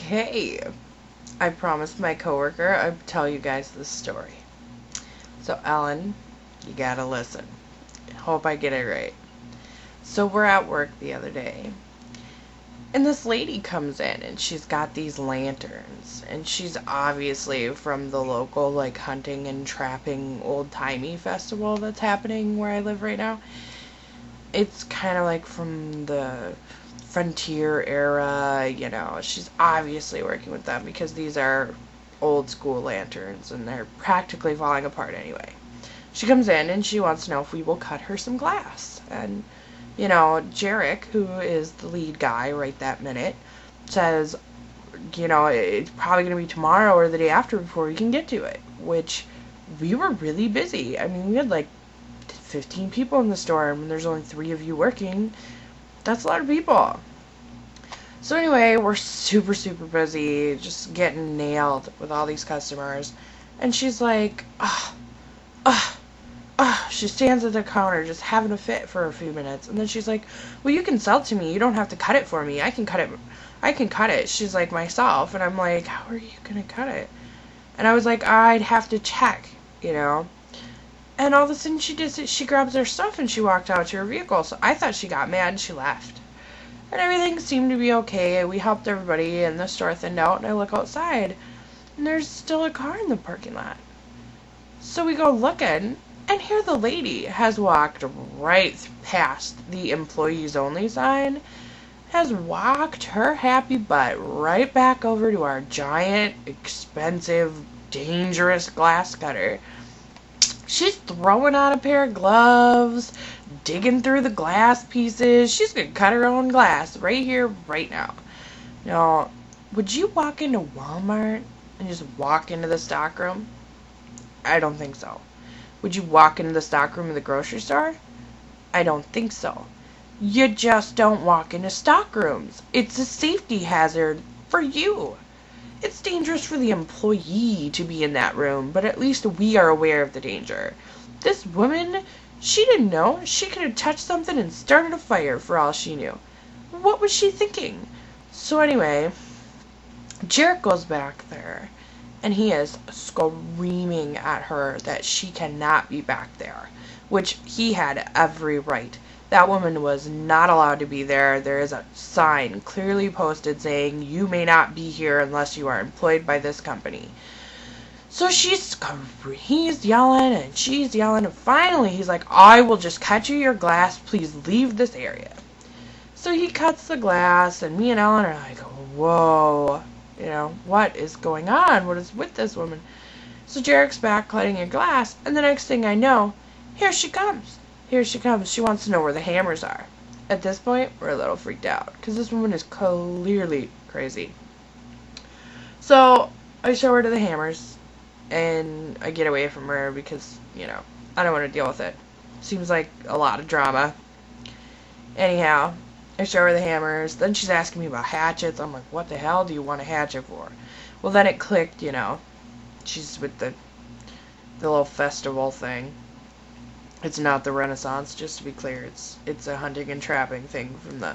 Okay, I promised my coworker I'd tell you guys this story. So Ellen, you gotta listen. Hope I get it right. So we're at work the other day, and this lady comes in, and she's got these lanterns, and she's obviously from the local, hunting and trapping old-timey festival that's happening where I live right now. It's kind of like from the frontier era. She's obviously working with them because these are old school lanterns and they're practically falling apart anyway. She comes in and she wants to know if we will cut her some glass. And, Jarek, who is the lead guy right that minute, says, it's probably going to be tomorrow or the day after before we can get to it, which we were really busy. I mean, we had 15 people in the store and there's only 3 of you working. That's a lot of people. So anyway, we're super, super busy, just getting nailed with all these customers. And she's like, she stands at the counter just having a fit for a few minutes. And then she's like, well, you can sell to me. You don't have to cut it for me. I can cut it. She's like, myself. And I'm like, how are you going to cut it? And I was like, I'd have to check. And all of a sudden she grabs her stuff and she walked out to her vehicle. So I thought she got mad and she left. And everything seemed to be okay. We helped everybody and the store thinned out, and I look outside and there's still a car in the parking lot. So we go looking, and here the lady has walked right past the employees only sign, has walked her happy butt right back over to our giant, expensive, dangerous glass cutter. She's throwing on a pair of gloves, digging through the glass pieces. She's going to cut her own glass right here, right now. Now, would you walk into Walmart and just walk into the stockroom? I don't think so. Would you walk into the stockroom of the grocery store? I don't think so. You just don't walk into stockrooms. It's a safety hazard for you. It's dangerous for the employee to be in that room, but at least we are aware of the danger. This woman, she didn't know. She could have touched something and started a fire for all she knew. What was she thinking? So anyway, Jarek goes back there, and he is screaming at her that she cannot be back there, which he had every right. That woman was not allowed to be there. There is a sign clearly posted saying, you may not be here unless you are employed by this company. So he's yelling and she's yelling, and finally he's like, I will just cut you your glass. Please leave this area. So he cuts the glass, and me and Ellen are like, whoa, what is going on? What is with this woman? So Jarek's back cutting her glass, and the next thing I know, here she comes. Here she comes. She wants to know where the hammers are. At this point, we're a little freaked out because this woman is clearly crazy. So I show her to the hammers, and I get away from her because, I don't want to deal with it. Seems like a lot of drama. Anyhow, I show her the hammers. Then she's asking me about hatchets. I'm like, what the hell do you want a hatchet for? Well, then it clicked, She's with the little festival thing. It's not the Renaissance, just to be clear. It's a hunting and trapping thing from the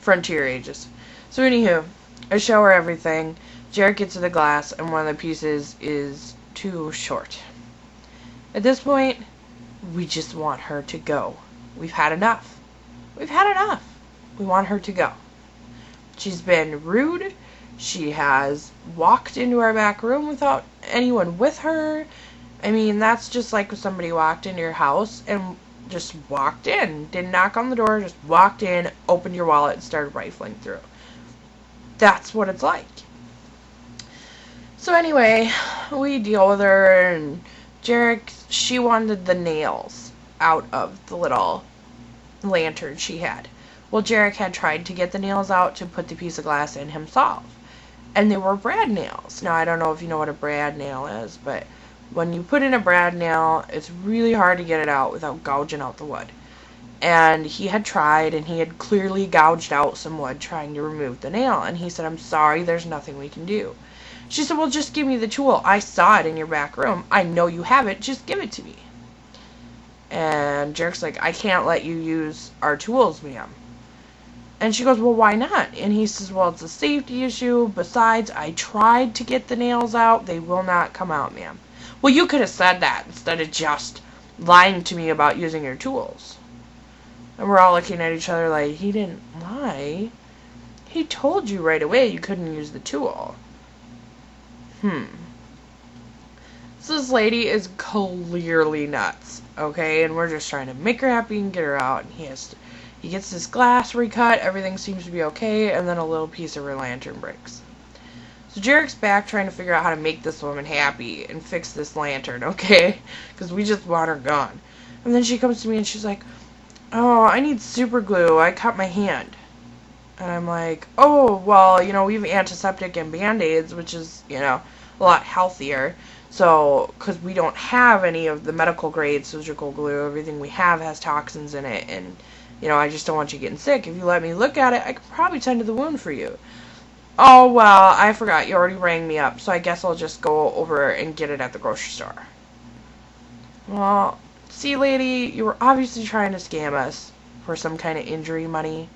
frontier ages. So anywho, I show her everything. Jarek gets to the glass, and one of the pieces is too short. At this point, we just want her to go. We've had enough. We've had enough. We want her to go. She's been rude. She has walked into our back room without anyone with her. I mean, that's just like if somebody walked into your house and just walked in. Didn't knock on the door, just walked in, opened your wallet, and started rifling through. That's what it's like. So anyway, we deal with her, and Jarek, she wanted the nails out of the little lantern she had. Well, Jarek had tried to get the nails out to put the piece of glass in himself. And they were brad nails. Now, I don't know if you know what a brad nail is, but when you put in a brad nail, it's really hard to get it out without gouging out the wood. And he had tried, and he had clearly gouged out some wood trying to remove the nail. And he said, I'm sorry, there's nothing we can do. She said, well, just give me the tool. I saw it in your back room. I know you have it. Just give it to me. And Jarek's like, I can't let you use our tools, ma'am. And she goes, well, why not? And he says, well, it's a safety issue. Besides, I tried to get the nails out. They will not come out, ma'am. Well, you could have said that instead of just lying to me about using your tools. And we're all looking at each other like, he didn't lie. He told you right away you couldn't use the tool. So this lady is clearly nuts, okay? And we're just trying to make her happy and get her out. And he gets this glass recut, everything seems to be okay, and then a little piece of her lantern breaks. So Jarek's back trying to figure out how to make this woman happy and fix this lantern, okay? Because we just want her gone. And then she comes to me and she's like, oh, I need super glue. I cut my hand. And I'm like, oh, well, we have antiseptic and Band-Aids, which is, a lot healthier. So, because we don't have any of the medical grade surgical glue, everything we have has toxins in it, and, I just don't want you getting sick. If you let me look at it, I could probably tend to the wound for you. Oh, well, I forgot. You already rang me up, so I guess I'll just go over and get it at the grocery store. Well, see, lady, you were obviously trying to scam us for some kind of injury money,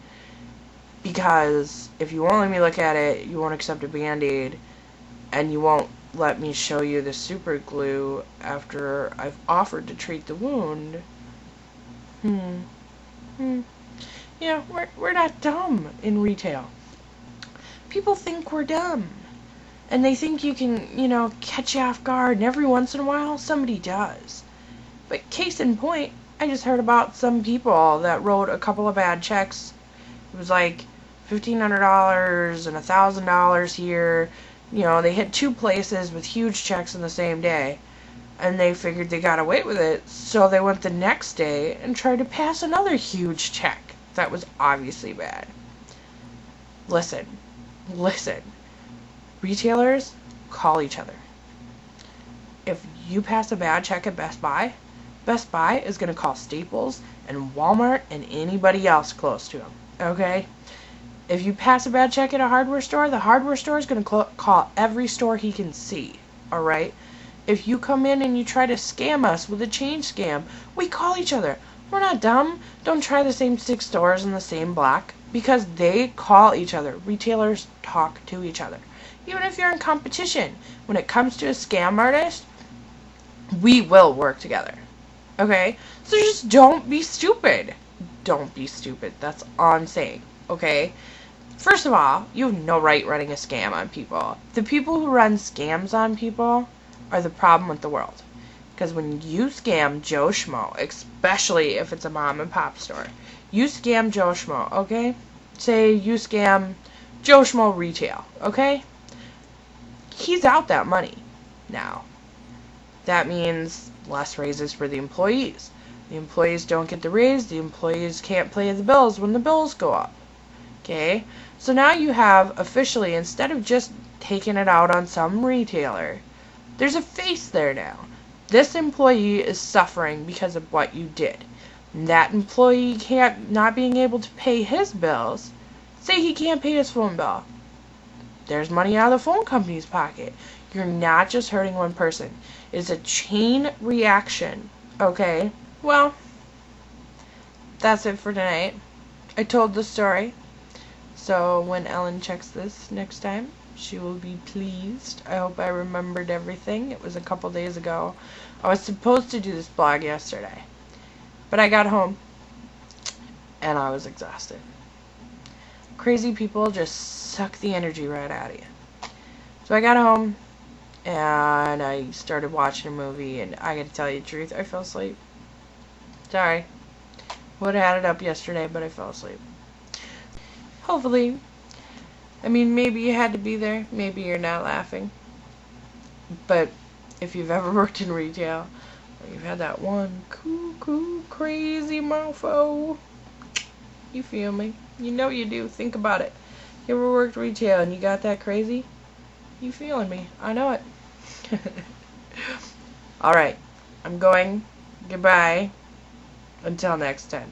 because if you won't let me look at it, you won't accept a Band-Aid, and you won't let me show you the super glue after I've offered to treat the wound. Yeah, we're not dumb in retail. People think we're dumb. And they think you can, catch you off guard, and every once in a while somebody does. But case in point, I just heard about some people that wrote a couple of bad checks. It was like $1,500 and $1,000 here. They hit two places with huge checks in the same day, and they figured they got away with it, so they went the next day and tried to pass another huge check that was obviously bad. Listen. Retailers, call each other. If you pass a bad check at Best Buy is going to call Staples and Walmart and anybody else close to them, okay? If you pass a bad check at a hardware store, the hardware store is going to call every store he can see, alright? If you come in and you try to scam us with a change scam, we call each other. We're not dumb. Don't try the same 6 stores in the same block, because they call each other. Retailers talk to each other. Even if you're in competition, when it comes to a scam artist, we will work together, okay? So just don't be stupid. Don't be stupid. That's all I'm saying, okay? First of all, you have no right running a scam on people. The people who run scams on people are the problem with the world. Because when you scam Joe Schmo, especially if it's a mom and pop store, you scam Joe Schmo, okay? Say you scam Joe Schmo Retail, okay? He's out that money now. That means less raises for the employees. The employees don't get the raise. The employees can't pay the bills when the bills go up. Okay? So now you have officially, instead of just taking it out on some retailer, there's a face there now. This employee is suffering because of what you did. And that employee not being able to pay his bills. Say he can't pay his phone bill. There's money out of the phone company's pocket. You're not just hurting one person. It's a chain reaction. Okay? Well, that's it for tonight. I told the story. So when Ellen checks this next time, she will be pleased. I hope I remembered everything. It was a couple days ago. I was supposed to do this blog yesterday. But I got home and I was exhausted. Crazy people just suck the energy right out of you. So I got home and I started watching a movie, and I gotta tell you the truth, I fell asleep. Sorry. Would have had it up yesterday, but I fell asleep. Hopefully, maybe you had to be there. Maybe you're not laughing. But if you've ever worked in retail, or you've had that one cuckoo crazy mofo, you feel me? You know you do. Think about it. You ever worked retail and you got that crazy? You feeling me? I know it. Alright. I'm going. Goodbye. Until next time.